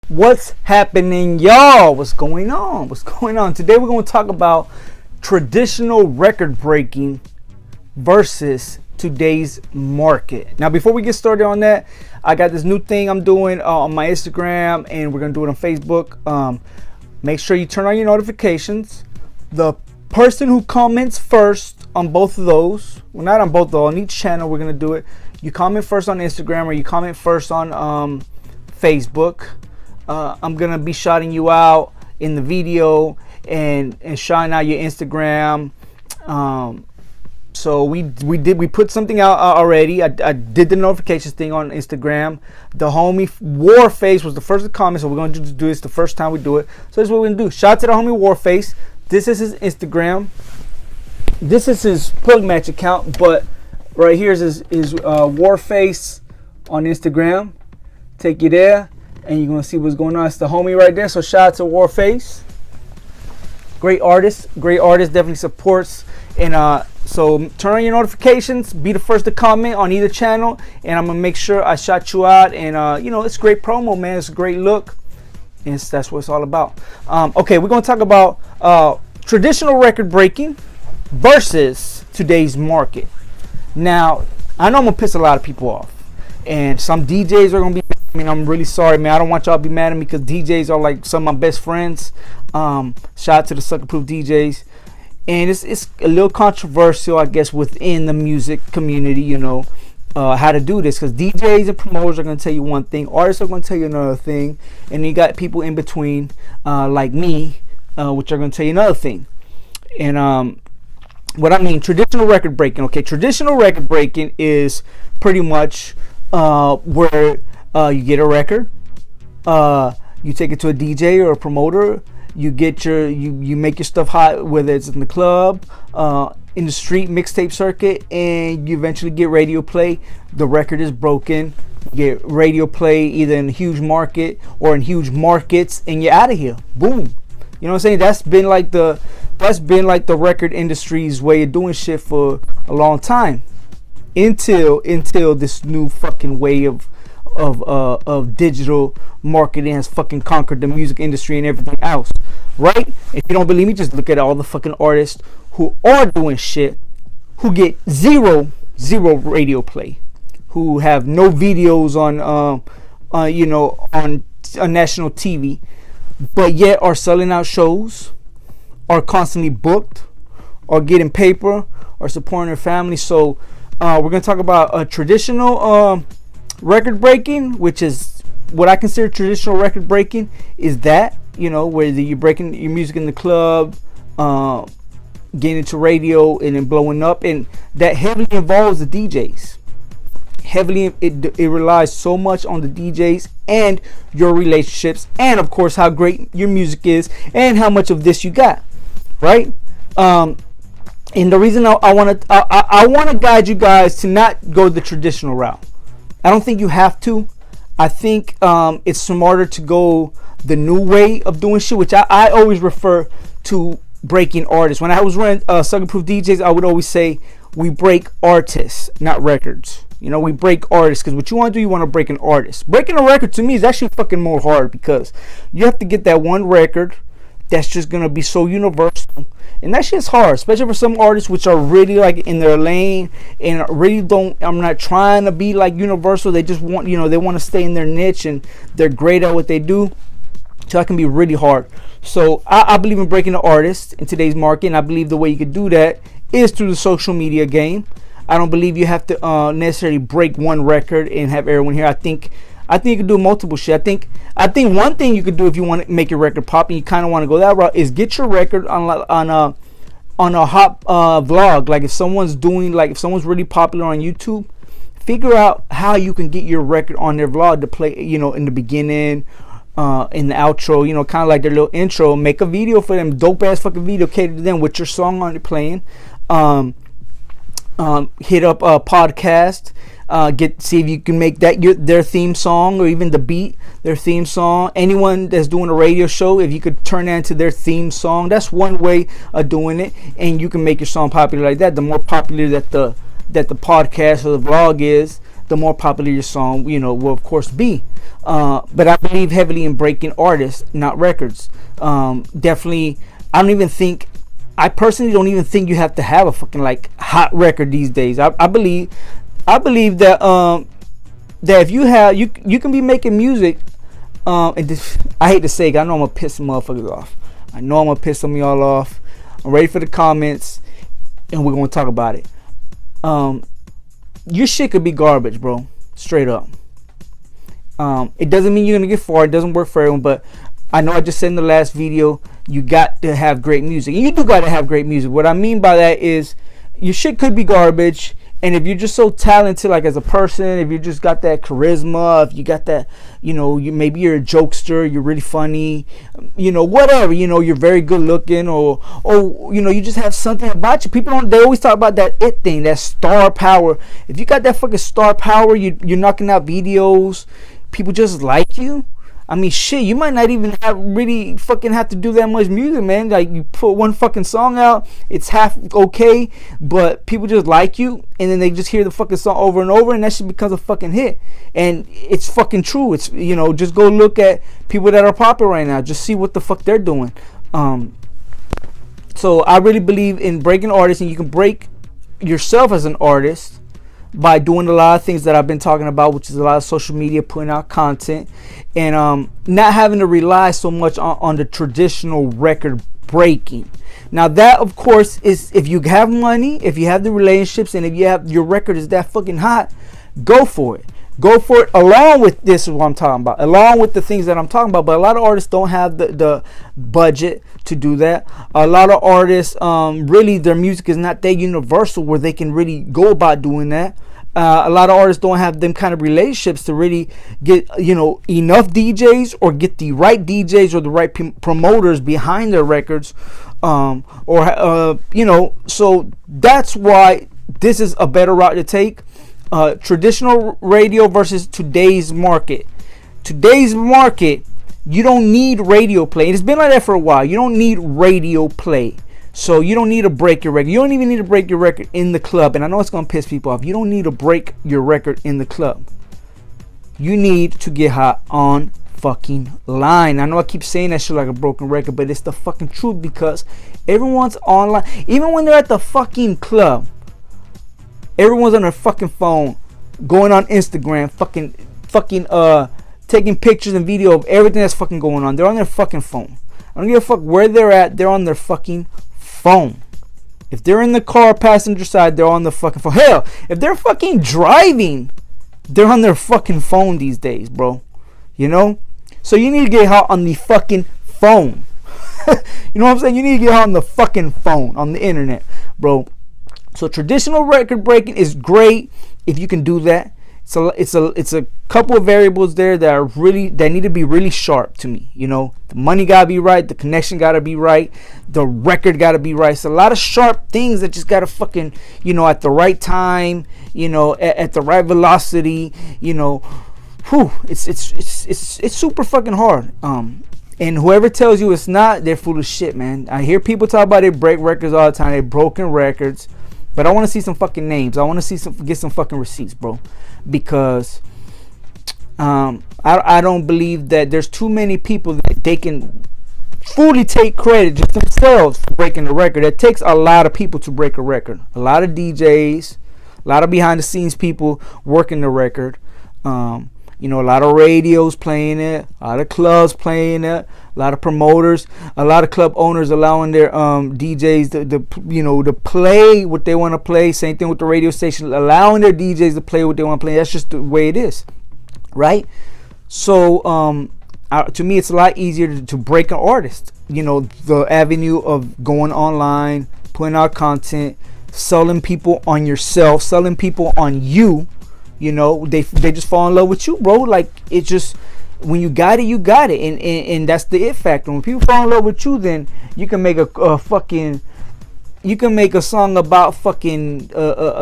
What's happening, y'all? What's going on? Today we're going to talk about traditional record breaking versus today's market. Now, before we get started on that, I got this new thing I'm doing on my Instagram, and we're going to do it on Facebook. Make sure you turn on your notifications. The person who comments first on both of those, well, not on both, though, on each channel, we're going to do it. You comment first on Instagram or you comment first on Facebook. I'm gonna be shouting you out in the video and shouting out your Instagram. So we put something out already. I did the notifications thing on Instagram. The homie Warface was the first to comment, so we're gonna do this the first time we do it. So this is what we're gonna do. Shout out to the homie Warface. This is his Instagram. This is his Plug Match account, but right here is his Warface on Instagram. Take you there, and you're gonna see what's going on. It's the homie right there. So shout out to Warface. Great artist, definitely supports. And so turn on your notifications, be the first to comment on either channel, and I'm gonna make sure I shout you out. And it's great promo, man. It's a great look, and that's what it's all about. Okay, we're gonna talk about traditional record breaking versus today's market. Now, I know I'm gonna piss a lot of people off, and some DJs are gonna be. I'm really sorry, man. I don't want y'all to be mad at me because DJs are like some of my best friends. Shout out to the Sucker Proof DJs. And it's a little controversial, I guess, within the music community, how to do this. Because DJs and promoters are going to tell you one thing. Artists are going to tell you another thing. And you got people in between, like me, which are going to tell you another thing. And what I mean, traditional record breaking. Okay, traditional record breaking is pretty much where... you get a record, you take it to a DJ or a promoter, you get you make your stuff hot, whether it's in the club, in the street mixtape circuit, and you eventually get radio play. The record is broken, you get radio play either in a huge market or in huge markets, and you're out of here. Boom. You know what I'm saying? That's been like the record industry's way of doing shit for a long time, until this new fucking way of digital marketing has fucking conquered the music industry and everything else, right? If you don't believe me, just look at all the fucking artists who are doing shit, who get zero radio play, who have no videos on national TV, but yet are selling out shows, are constantly booked, are getting paper, are supporting their family. So we're gonna talk about a traditional record breaking, which is what I consider traditional record breaking, is that, where you're breaking your music in the club, getting into radio and then blowing up, and that heavily involves the DJs. It relies so much on the DJs and your relationships, and of course how great your music is and how much of this you got, right? And the reason I want to guide you guys to not go the traditional route. I don't think you have to. I think it's smarter to go the new way of doing shit, which I always refer to breaking artists. When I was running Sucker Proof DJs, I would always say we break artists, not records. We break artists, because what you want to do, you want to break an artist. Breaking a record to me is actually fucking more hard, because you have to get that one record that's just going to be so universal. And that shit's hard, especially for some artists which are really like in their lane and really I'm not trying to be like universal. They just want, they want to stay in their niche and they're great at what they do. So that can be really hard. So I believe in breaking the artist in today's market. And I believe the way you could do that is through the social media game. I don't believe you have to necessarily break one record and have everyone here. I think you can do multiple shit. I think one thing you could do if you want to make your record pop and you kind of want to go that route is get your record on a hot vlog. Like if someone's really popular on YouTube, figure out how you can get your record on their vlog to play. In the beginning, in the outro. Kind of like their little intro. Make a video for them, dope ass fucking video catered to them with your song on it playing. Hit up a podcast. See if you can make that their theme song, or even the beat their theme song. Anyone that's doing a radio show, if you could turn that into their theme song, that's one way of doing it, and you can make your song popular like that. The more popular that the podcast or the vlog is, the more popular your song, will of course be. But I believe heavily in breaking artists, not records. Definitely, I personally don't even think you have to have a fucking like hot record these days. I believe that that if you can be making music. And this, I hate to say it, I know I'm gonna piss some motherfuckers off. I know I'm gonna piss some of y'all off. I'm ready for the comments, and we're gonna talk about it. Your shit could be garbage, bro. Straight up. It doesn't mean you're gonna get far. It doesn't work for everyone, but I know I just said in the last video, you got to have great music. And you do got to have great music. What I mean by that is your shit could be garbage. And if you're just so talented, like as a person, if you just got that charisma, if you got that, maybe you're a jokester, you're really funny, whatever, you're very good looking, or you just have something about you. They always talk about that it thing, that star power. If you got that fucking star power, you're knocking out videos, people just like you. I mean, shit, you might not even really fucking have to do that much music, man. Like, you put one fucking song out, it's half okay, but people just like you, and then they just hear the fucking song over and over, and that shit becomes a fucking hit. And it's fucking true. It's, just go look at people that are popular right now. Just see what the fuck they're doing. So I really believe in breaking artists, and you can break yourself as an artist by doing a lot of things that I've been talking about, which is a lot of social media, putting out content, and not having to rely so much on the traditional record breaking. Now that, of course, is if you have money, if you have the relationships, and if your record is that fucking hot, go for it. Go for it. Along with this is what I'm talking about. Along with the things that I'm talking about. But a lot of artists don't have the budget to do that. A lot of artists, really, their music is not that universal where they can really go about doing that. A lot of artists don't have them kind of relationships to really get enough DJs, or get the right DJs or the right promoters behind their records, so that's why this is a better route to take. Traditional radio versus today's market. Today's market, you don't need radio play. It's been like that for a while. You don't need radio play. So you don't need to break your record. You don't even need to break your record in the club. And I know it's going to piss people off. You don't need to break your record in the club. You need to get hot on fucking line. I know I keep saying that shit like a broken record, but it's the fucking truth, because everyone's online. Even when they're at the fucking club, everyone's on their fucking phone, going on Instagram, fucking taking pictures and video of everything that's fucking going on. They're on their fucking phone. I don't give a fuck where they're at. They're on their fucking phone. If they're in the car passenger side, they're on the fucking phone. Hell, if they're fucking driving, they're on their fucking phone these days, bro. So you need to get hot on the fucking phone. You know what I'm saying? You need to get hot on the fucking phone, on the internet, bro. So traditional record breaking is great if you can do that. So it's a couple of variables there that need to be really sharp to me. The money gotta be right, the connection gotta be right, the record gotta be right. It's a lot of sharp things that just gotta fucking at the right time, at the right velocity. It's super fucking hard. And whoever tells you it's not, they're full of shit, man. I hear people talk about they break records all the time. They broken records. But I want to see some fucking names. I want to get some fucking receipts, bro. Because I don't believe that there's too many people that they can fully take credit just themselves for breaking the record. It takes a lot of people to break a record. A lot of DJs, a lot of behind the scenes people working the record. A lot of radios playing it, a lot of clubs playing it, a lot of promoters, a lot of club owners allowing their DJs to play what they want to play. Same thing with the radio station, allowing their DJs to play what they want to play. That's just the way it is, right? So to me, it's a lot easier to break an artist. The avenue of going online, putting out content, selling people on yourself, selling people on you. They just fall in love with you, bro. Like, it's just, when you got it, you got it, and that's the it factor. When people fall in love with you, then you can make a song about fucking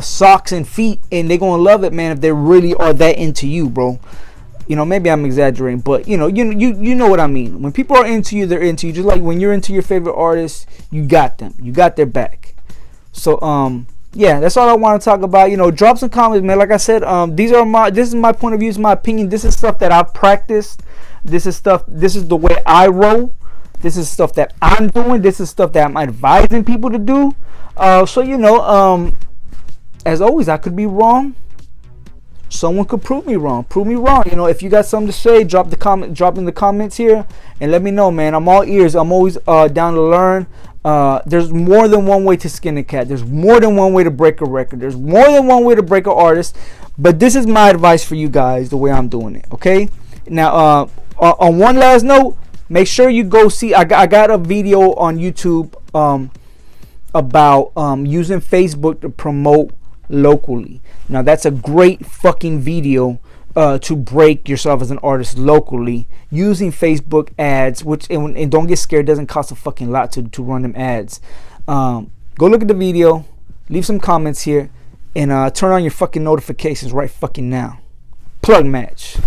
socks and feet, and they're gonna love it, man, if they really are that into you, bro. Maybe I'm exaggerating, but you know what I mean. When people are into you, they're into you. Just like when you're into your favorite artist, you got them, you got their back. So yeah, that's all I want to talk about. You know, drop some comments, man. Like I said, this is my point of view, this is my opinion. This is stuff that I've practiced. This is the way I roll. This is stuff that I'm doing. This is stuff that I'm advising people to do. So you know, as always, I could be wrong. Someone could prove me wrong. You know, if you got something to say, drop in the comments here and let me know, man. I'm all ears. I'm always down to learn. There's more than one way to skin a cat. There's more than one way to break a record. There's more than one way to break an artist. But this is my advice for you guys, the way I'm doing it. Okay. Now, on one last note, make sure you go see. I got a video on YouTube about using Facebook to promote locally. Now that's a great fucking video to break yourself as an artist locally using Facebook ads, which and don't get scared, doesn't cost a fucking lot to run them ads. Go look at the video, leave some comments here, and turn on your fucking notifications right fucking now. Plug match.